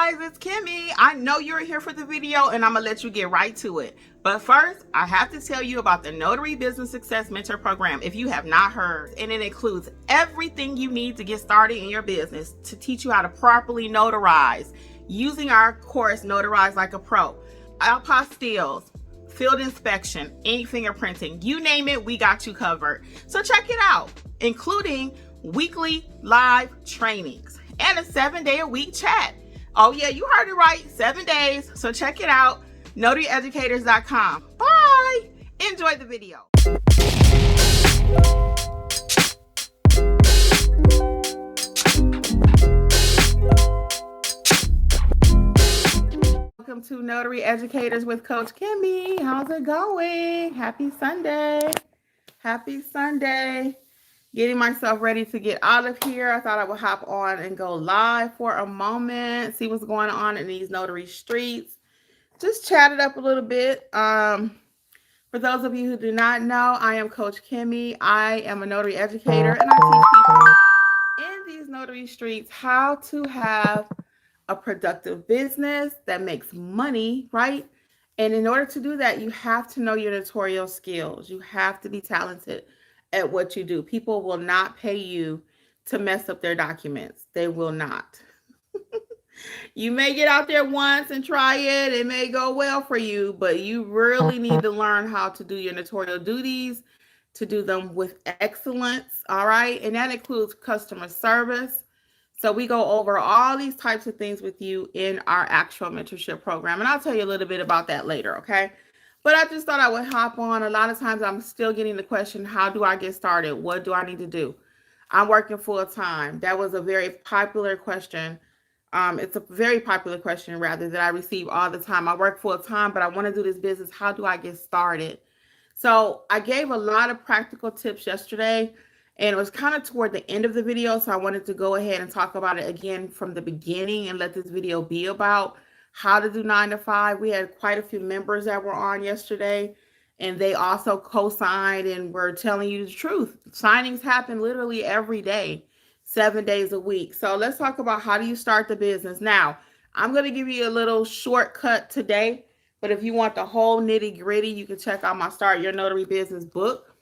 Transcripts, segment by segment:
guys, it's Kimmi. I know you're here for the video and I'm gonna let you get right to it. But first, I have to tell you about the Notary Business Success Mentor Program if you have not heard. And it includes everything you need to get started in your business to teach you how to properly notarize using our course, Notarize Like a Pro. Apostilles, field inspection, ink fingerprinting, you name it, we got you covered. So check it out, including weekly live trainings and a 7-day-a-week chat. Oh yeah, you heard it right, 7 days. So check it out, notaryeducators.com. Bye. Enjoy the video. Welcome to Notary Educators with Coach Kimmi. How's it going? Happy Sunday. Happy Sunday. Getting myself ready to get out of here. I thought I would hop on and go live for a moment, see what's going on in these notary streets. Just chat it up a little bit. For those of you who do not know, I am Coach Kimmi. I am a notary educator, and I teach people in these notary streets how to have a productive business that makes money, right? And in order to do that, you have to know your notarial skills. You have to be talented at what you do. People will not pay you to mess up their documents. They will not. You may get out there once and try it. It may go well for you, but you really need to learn how to do your notarial duties, to do them with excellence, all right? And that includes customer service. So we go over all these types of things with you in our actual mentorship program. And I'll tell you a little bit about that later, okay? But I just thought I would hop on. A lot of times I'm still getting the question, how do I get started? What do I need to do? I'm working full time. That was a very popular question. It's a very popular question, rather, that I receive all the time. I work full time, but I want to do this business. How do I get started? So I gave a lot of practical tips yesterday, and it was kind of toward the end of the video. So I wanted to go ahead and talk about it again from the beginning and let this video be about how to do 9 to 5. We had quite a few members that were on yesterday, and they also co-signed and were telling you the truth. Signings happen literally every day, 7 days a week. So let's talk about how do you start the business. Now, I'm going to give you a little shortcut today, but if you want the whole nitty gritty, you can check out my Start Your Notary Business book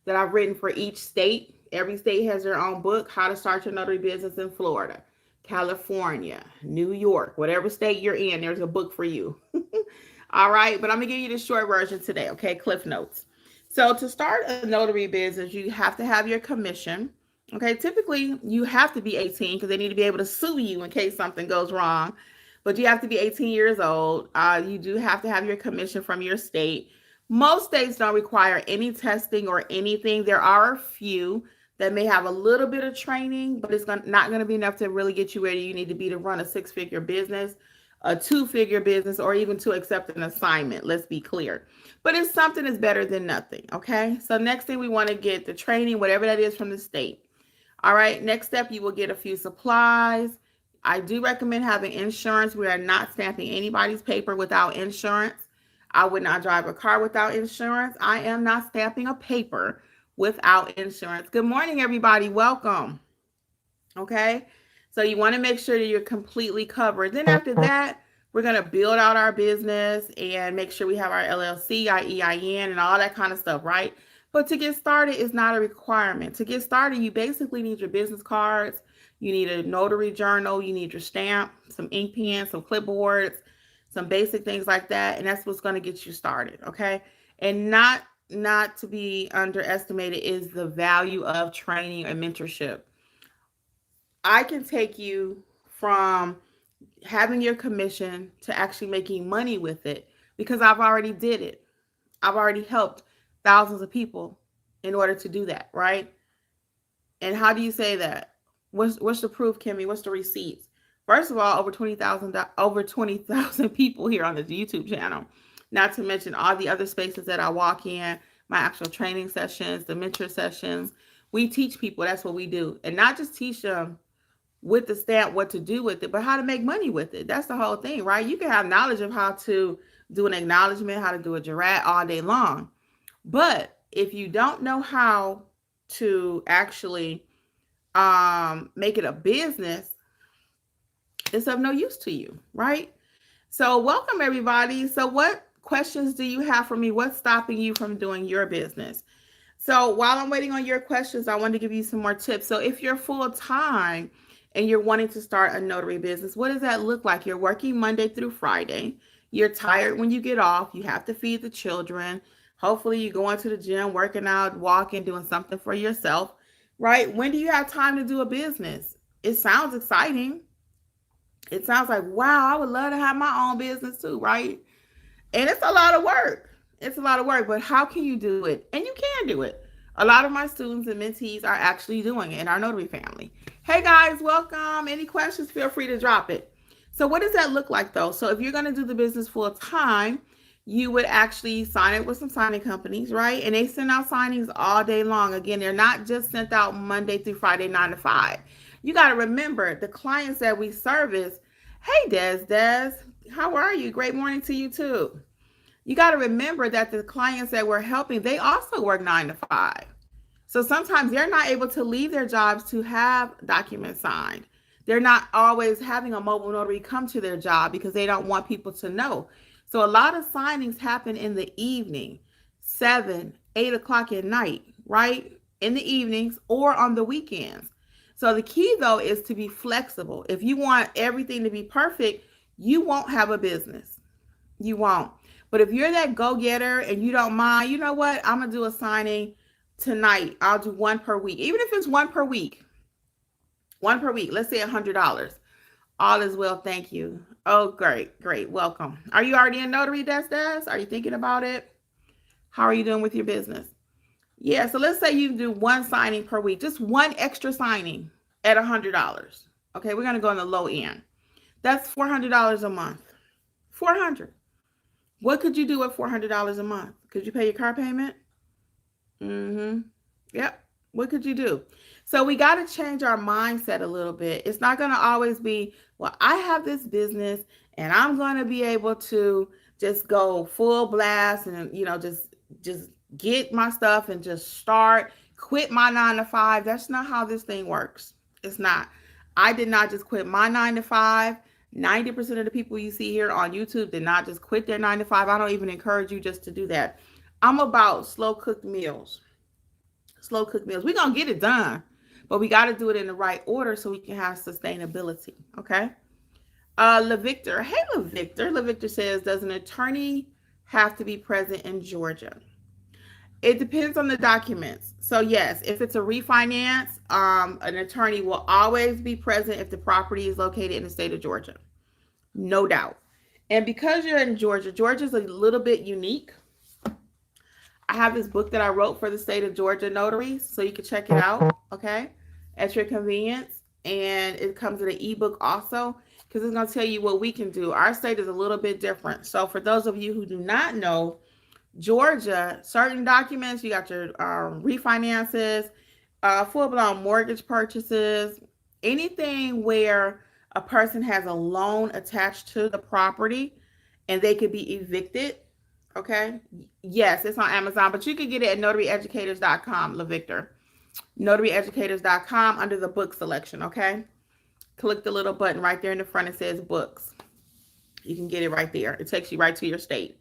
that I've written for each state. Every state has their own book, How to Start Your Notary Business in Florida, California, New York, whatever state you're in, there's a book for you. All right, but I'm gonna give you the short version today, okay? Cliff notes. So to start a notary business, you have to have your commission. Okay, typically you have to be 18 because they need to be able to sue you in case something goes wrong. But you have to be 18 years old. You do have to have your commission from your state. Most states don't require any testing or anything. There are a few that may have a little bit of training, but it's not going to be enough to really get you where you need to be to run a 6-figure business, a 2-figure business, or even to accept an assignment. Let's be clear. But it's something that's better than nothing, okay? So next thing, we want to get the training, whatever that is, from the state. All right, next step, you will get a few supplies. I do recommend having insurance. We are not stamping anybody's paper without insurance. I would not drive a car without insurance. I am not stamping a paper without insurance. Good morning, everybody. Welcome. Okay, so you want to make sure that you're completely covered. Then after that, we're going to build out our business and make sure we have our LLC, our EIN, and all that kind of stuff, right? But to get started is not a requirement. To get started, you basically need your business cards. You need a notary journal. You need your stamp, some ink pens, some clipboards, some basic things like that. And that's what's going to get you started, okay? And not to be underestimated is the value of training and mentorship. I can take you from having your commission to actually making money with it because I've already did it. I've already helped thousands of people in order to do that, right? And how do you say that? What's the proof, Kimmi? What's the receipts? First of all, over 20,000 people here on this YouTube channel. Not to mention all the other spaces that I walk in, my actual training sessions, the mentor sessions. We teach people. That's what we do. And not just teach them with the stamp what to do with it, but how to make money with it. That's the whole thing, right? You can have knowledge of how to do an acknowledgement, how to do a jurat all day long. But if you don't know how to actually make it a business, it's of no use to you, right? So welcome everybody. So what questions do you have for me? What's stopping you from doing your business? So while I'm waiting on your questions, I want to give you some more tips. So if you're full time and you're wanting to start a notary business, what does that look like? You're working Monday through Friday. You're tired when you get off. You have to feed the children. Hopefully you're going to the gym, working out, walking, doing something for yourself, right? When do you have time to do a business? It sounds exciting. It sounds like, wow, I would love to have my own business too, right? And it's a lot of work. It's a lot of work, but how can you do it? And you can do it. A lot of my students and mentees are actually doing it in our notary family. Hey guys, welcome. Any questions, feel free to drop it. So what does that look like though? So if you're going to do the business full time, you would actually sign it with some signing companies, right? And they send out signings all day long. Again, they're not just sent out Monday through Friday, 9 to 5. You got to remember the clients that we service. Hey, Des, how are you? Great morning to you too. You got to remember that the clients that we're helping, they also work 9 to 5. So sometimes they're not able to leave their jobs to have documents signed. They're not always having a mobile notary come to their job because they don't want people to know. So a lot of signings happen in the evening, 7, 8 o'clock at night, right? In the evenings or on the weekends. So the key though is to be flexible. If you want everything to be perfect, you won't have a business. You won't. But if you're that go-getter and you don't mind, you know what? I'm going to do a signing tonight. I'll do one per week. Even if it's one per week. One per week. Let's say $100. All is well. Thank you. Oh, great. Great. Welcome. Are you already in notary, Des? Are you thinking about it? How are you doing with your business? Yeah. So let's say you do one signing per week. Just one extra signing at $100. Okay. We're going to go on the low end. That's $400 a month. $400. What could you do with $400 a month? Could you pay your car payment? Yep. What could you do? So we got to change our mindset a little bit. It's not going to always be, well, I have this business and I'm going to be able to just go full blast and, just get my stuff and just start, quit my 9 to 5. That's not how this thing works. It's not. I did not just quit my 9 to 5. 90% of the people you see here on YouTube did not just quit their 9 to 5. I don't even encourage you just to do that. I'm about slow cooked meals. Slow cooked meals. We're going to get it done, but we got to do it in the right order so we can have sustainability. Okay. LaVictor. Hey, LaVictor. LaVictor says, does an attorney have to be present in Georgia? It depends on the documents. So yes, if it's a refinance, an attorney will always be present if the property is located in the state of Georgia. No doubt. And because you're in Georgia, Georgia's a little bit unique. I have this book that I wrote for the state of Georgia notaries, so you can check it out, okay, at your convenience. And it comes in an ebook also, because it's going to tell you what we can do. Our state is a little bit different. So for those of you who do not know, Georgia, certain documents, you got your refinances, full-blown mortgage purchases, anything where a person has a loan attached to the property and they could be evicted. Okay. Yes, it's on Amazon, but you can get it at notaryeducators.com, LaVictor. Notaryeducators.com under the book selection. Okay. Click the little button right there in the front. It says books. You can get it right there. It takes you right to your state.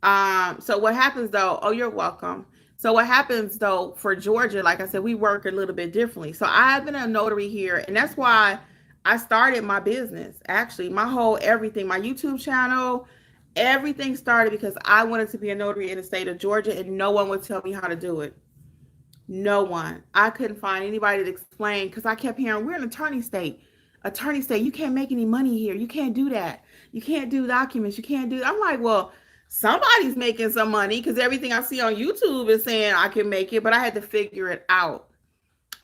So what happens though, oh, you're welcome. So what happens though for Georgia, like I said, we work a little bit differently. So I've been a notary here, and that's why I started my business. Actually, my whole everything, my YouTube channel, everything started because I wanted to be a notary in the state of Georgia, and no one would tell me how to do it. No one. I couldn't find anybody to explain because I kept hearing, we're an attorney state. Attorney state, you can't make any money here. You can't do that. You can't do documents. You can't do. I'm like, well, somebody's making some money because everything I see on YouTube is saying I can make it, but I had to figure it out.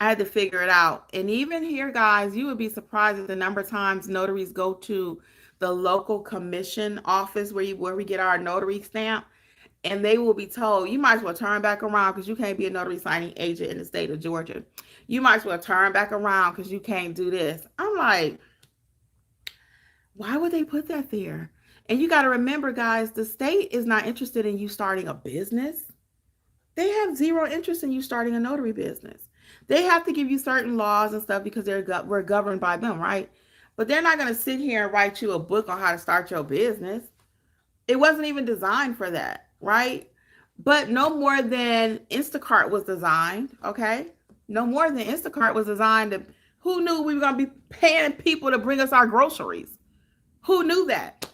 And even here, guys, you would be surprised at the number of times notaries go to the local commission office where we get our notary stamp, and they will be told, you might as well turn back around because you can't be a notary signing agent in the state of Georgia. You might as well turn back around because you can't do this. I'm like, why would they put that there? And you got to remember, guys, the state is not interested in you starting a business. They have zero interest in you starting a notary business. They have to give you certain laws and stuff because we're governed by them, right? but they're not going to sit here and write you a book on how to start your business. It wasn't even designed for that, right? But no more than Instacart was designed, okay? No more than Instacart was designed to, who knew we were going to be paying people to bring us our groceries? Who knew that?